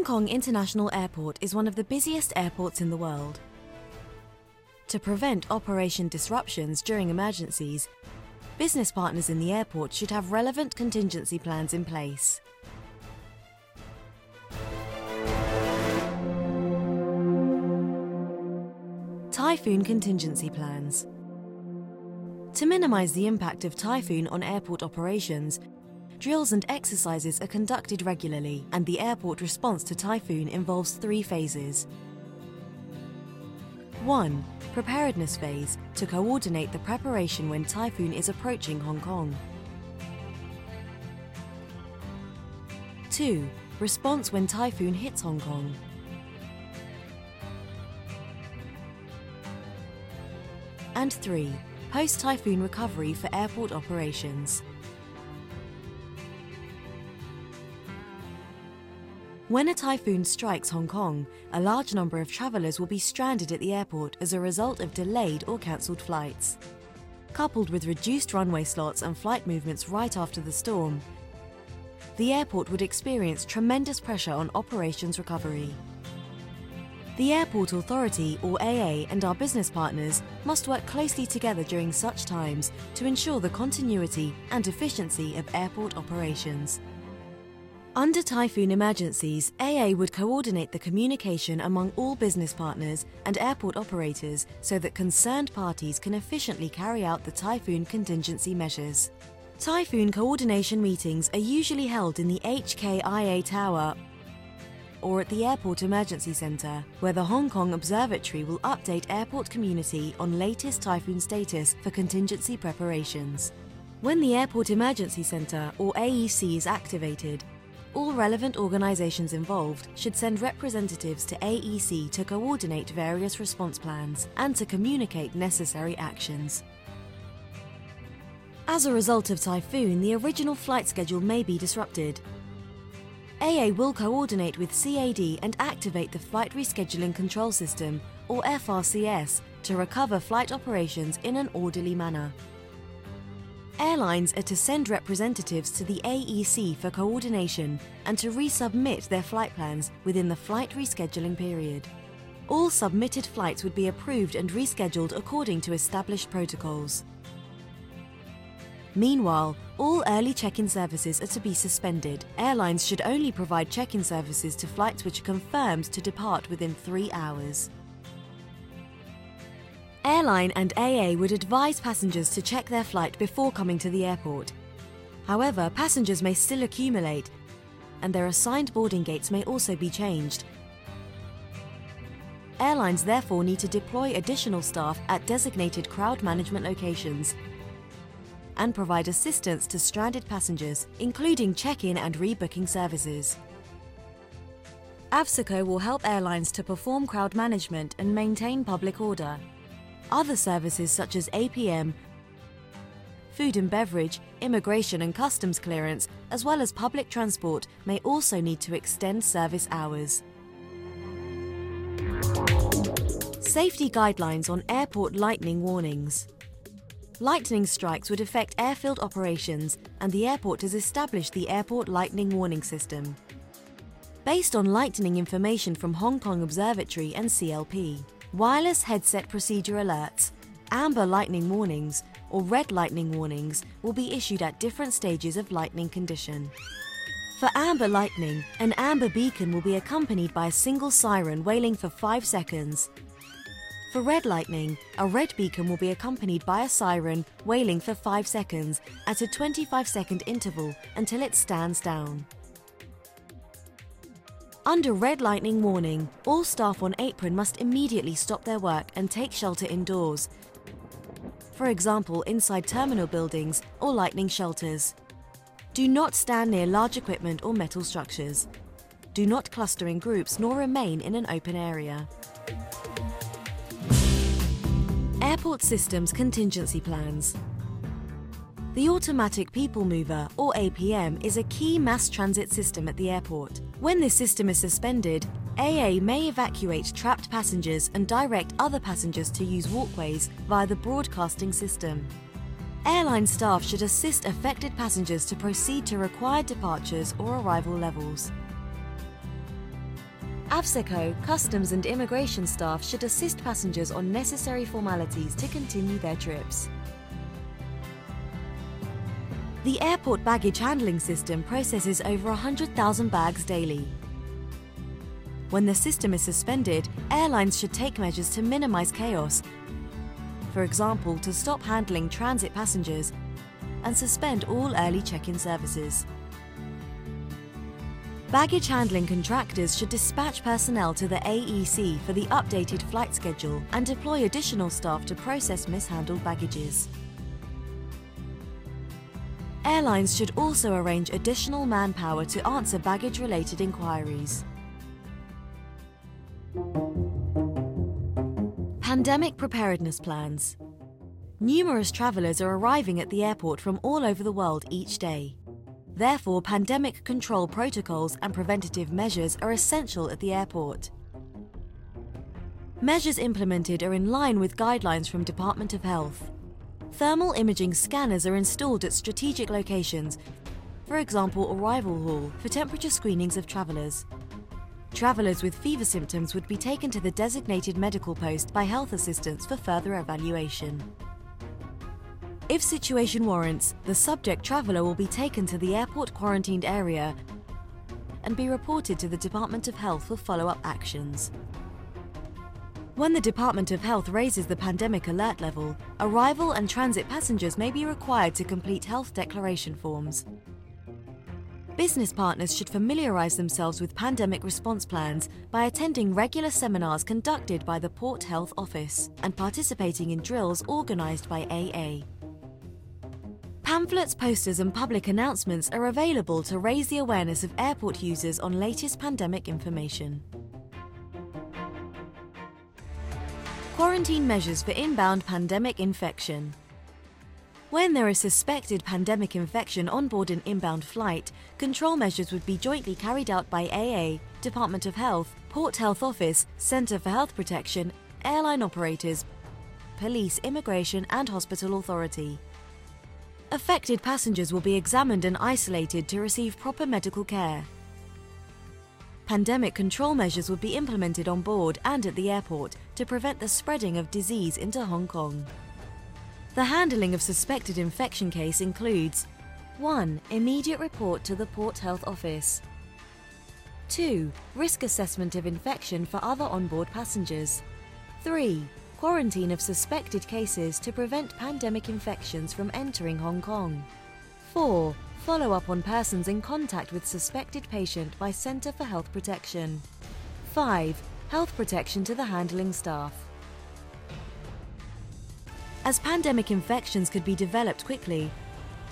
Hong Kong International Airport is one of the busiest airports in the world. To prevent operation disruptions during emergencies, business partners in the airport should have relevant contingency plans in place. Typhoon contingency plans. To minimize the impact of typhoon on airport operations, drills and exercises are conducted regularly, and the airport response to typhoon involves 3 phases. 1. Preparedness phase, to coordinate the preparation when typhoon is approaching Hong Kong. 2. Response when typhoon hits Hong Kong. And 3. Post-typhoon recovery for airport operations. When a typhoon strikes Hong Kong, a large number of travellers will be stranded at the airport as a result of delayed or cancelled flights. Coupled with reduced runway slots and flight movements right after the storm, the airport would experience tremendous pressure on operations recovery. The Airport Authority, or AA, and our business partners must work closely together during such times to ensure the continuity and efficiency of airport operations. Under typhoon emergencies, AA would coordinate the communication among all business partners and airport operators so that concerned parties can efficiently carry out the typhoon contingency measures. Typhoon coordination meetings are usually held in the HKIA Tower or at the Airport Emergency Centre, where the Hong Kong Observatory will update airport community on latest typhoon status for contingency preparations. When the Airport Emergency Centre, or AEC, is activated, all relevant organisations involved should send representatives to AEC to coordinate various response plans and to communicate necessary actions. As a result of typhoon, the original flight schedule may be disrupted. AA will coordinate with CAD and activate the Flight Rescheduling Control System, or FRCS, to recover flight operations in an orderly manner. Airlines are to send representatives to the AEC for coordination and to resubmit their flight plans within the flight rescheduling period. All submitted flights would be approved and rescheduled according to established protocols. Meanwhile, all early check-in services are to be suspended. Airlines should only provide check-in services to flights which are confirmed to depart within 3 hours. Airline and AA would advise passengers to check their flight before coming to the airport. However, passengers may still accumulate, and their assigned boarding gates may also be changed. Airlines therefore need to deploy additional staff at designated crowd management locations and provide assistance to stranded passengers, including check-in and rebooking services. AVSICO will help airlines to perform crowd management and maintain public order. Other services such as APM, food and beverage, immigration and customs clearance, as well as public transport may also need to extend service hours. Safety guidelines on airport lightning warnings. Lightning strikes would affect airfield operations, and the airport has established the Airport Lightning Warning System. Based on lightning information from Hong Kong Observatory and CLP, wireless headset procedure alerts, amber lightning warnings, or red lightning warnings will be issued at different stages of lightning condition. For amber lightning, an amber beacon will be accompanied by a single siren wailing for 5 seconds. For red lightning, a red beacon will be accompanied by a siren wailing for 5 seconds at a 25-second interval until it stands down. Under red lightning warning, all staff on apron must immediately stop their work and take shelter indoors, for example inside terminal buildings or lightning shelters. Do not stand near large equipment or metal structures. Do not cluster in groups nor remain in an open area. Airport Systems Contingency Plans. The Automatic People Mover, or APM, is a key mass transit system at the airport. When this system is suspended, AA may evacuate trapped passengers and direct other passengers to use walkways via the broadcasting system. Airline staff should assist affected passengers to proceed to required departures or arrival levels. AVSECO, customs and immigration staff should assist passengers on necessary formalities to continue their trips. The airport baggage handling system processes over 100,000 bags daily. When the system is suspended, airlines should take measures to minimize chaos, for example, to stop handling transit passengers and suspend all early check-in services. Baggage handling contractors should dispatch personnel to the AEC for the updated flight schedule and deploy additional staff to process mishandled baggages. Airlines should also arrange additional manpower to answer baggage-related inquiries. Pandemic preparedness plans. Numerous travellers are arriving at the airport from all over the world each day. Therefore, pandemic control protocols and preventative measures are essential at the airport. Measures implemented are in line with guidelines from Department of Health. Thermal imaging scanners are installed at strategic locations, for example, arrival hall, for temperature screenings of travellers. Travellers with fever symptoms would be taken to the designated medical post by health assistants for further evaluation. If situation warrants, the subject traveller will be taken to the airport quarantined area and be reported to the Department of Health for follow-up actions. When the Department of Health raises the pandemic alert level, arrival and transit passengers may be required to complete health declaration forms. Business partners should familiarise themselves with pandemic response plans by attending regular seminars conducted by the Port Health Office and participating in drills organised by AA. Pamphlets, posters and public announcements are available to raise the awareness of airport users on latest pandemic information. Quarantine measures for inbound pandemic infection. When there is suspected pandemic infection on board an inbound flight, control measures would be jointly carried out by AA, Department of Health, Port Health Office, Centre for Health Protection, airline operators, police, immigration and hospital authority. Affected passengers will be examined and isolated to receive proper medical care. Pandemic control measures will be implemented on board and at the airport to prevent the spreading of disease into Hong Kong. The handling of suspected infection case includes 1. Immediate report to the Port Health Office. 2. Risk assessment of infection for other onboard passengers. 3. Quarantine of suspected cases to prevent pandemic infections from entering Hong Kong. 4. Follow-up on persons in contact with suspected patient by Centre for Health Protection. 5. Health protection to the handling staff. As pandemic infections could be developed quickly,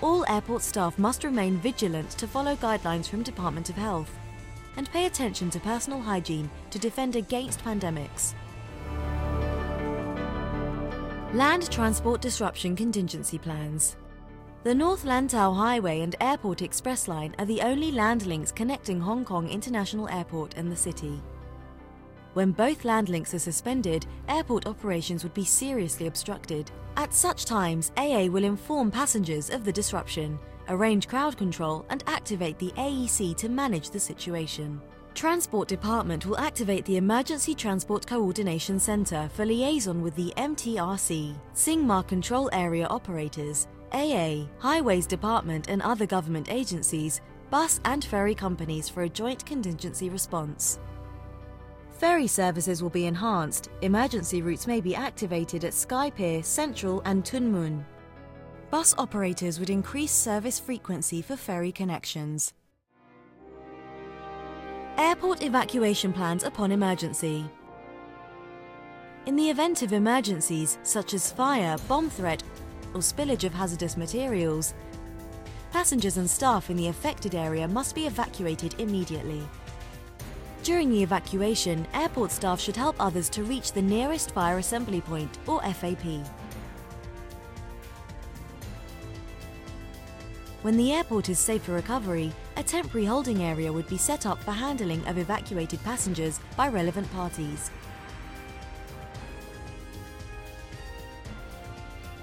all airport staff must remain vigilant to follow guidelines from Department of Health and pay attention to personal hygiene to defend against pandemics. Land Transport Disruption Contingency Plans. The North Lantau Highway and Airport Express Line are the only land links connecting Hong Kong International Airport and the city. When both land links are suspended, airport operations would be seriously obstructed. At such times, AA will inform passengers of the disruption, arrange crowd control and activate the AEC to manage the situation. Transport Department will activate the Emergency Transport Coordination Centre for liaison with the MTRC, Singmar Control Area Operators, AA, Highways Department and other government agencies, bus and ferry companies for a joint contingency response. Ferry services will be enhanced. Emergency routes may be activated at Sky Pier, Central and Tuen Mun. Bus operators would increase service frequency for ferry connections. Airport evacuation plans upon emergency. In the event of emergencies such as fire, bomb threat, or spillage of hazardous materials, passengers and staff in the affected area must be evacuated immediately. During the evacuation, airport staff should help others to reach the nearest fire assembly point, or FAP. When the airport is safe for recovery, a temporary holding area would be set up for handling of evacuated passengers by relevant parties.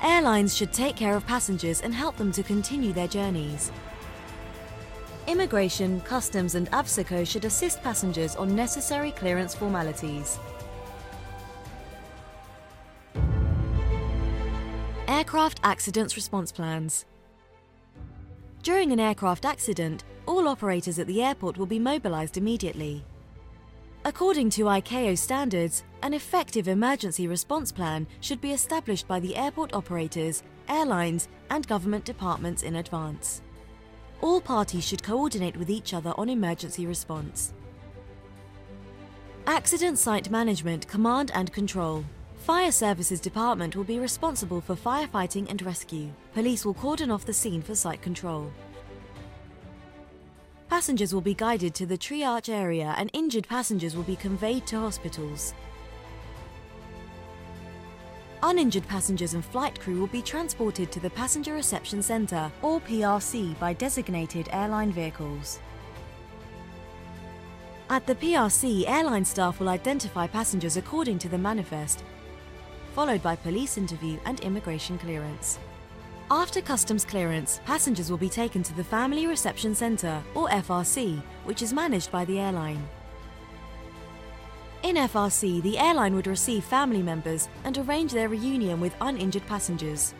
Airlines should take care of passengers and help them to continue their journeys. Immigration, Customs and AVSACO should assist passengers on necessary clearance formalities. Aircraft Accidents Response Plans. During an aircraft accident, all operators at the airport will be mobilised immediately. According to HKIA standards, an effective emergency response plan should be established by the airport operators, airlines and government departments in advance. All parties should coordinate with each other on emergency response. Accident Site Management, Command and Control. Fire Services Department will be responsible for firefighting and rescue. Police will cordon off the scene for site control. Passengers will be guided to the triage area and injured passengers will be conveyed to hospitals. Uninjured passengers and flight crew will be transported to the Passenger Reception Centre or PRC by designated airline vehicles. At the PRC, airline staff will identify passengers according to the manifest, followed by police interview and immigration clearance. After customs clearance, passengers will be taken to the Family Reception Centre or FRC, which is managed by the airline. In FRC, the airline would receive family members and arrange their reunion with uninjured passengers.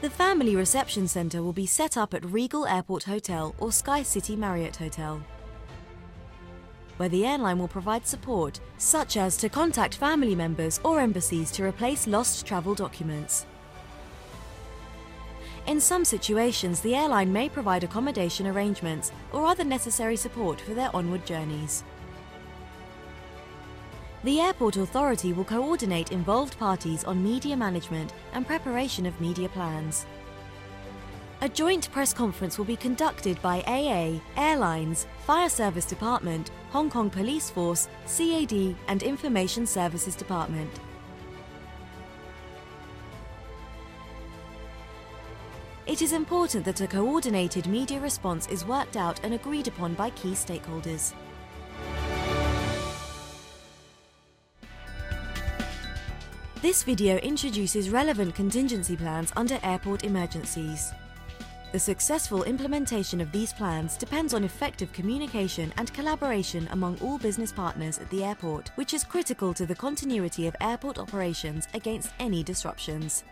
The Family Reception Centre will be set up at Regal Airport Hotel or Sky City Marriott Hotel, where the airline will provide support, such as to contact family members or embassies to replace lost travel documents. In some situations, the airline may provide accommodation arrangements or other necessary support for their onward journeys. The airport authority will coordinate involved parties on media management and preparation of media plans. A joint press conference will be conducted by AA, Airlines, Fire Service Department, Hong Kong Police Force, CAD and Information Services Department. It is important that a coordinated media response is worked out and agreed upon by key stakeholders. This video introduces relevant contingency plans under airport emergencies. The successful implementation of these plans depends on effective communication and collaboration among all business partners at the airport, which is critical to the continuity of airport operations against any disruptions.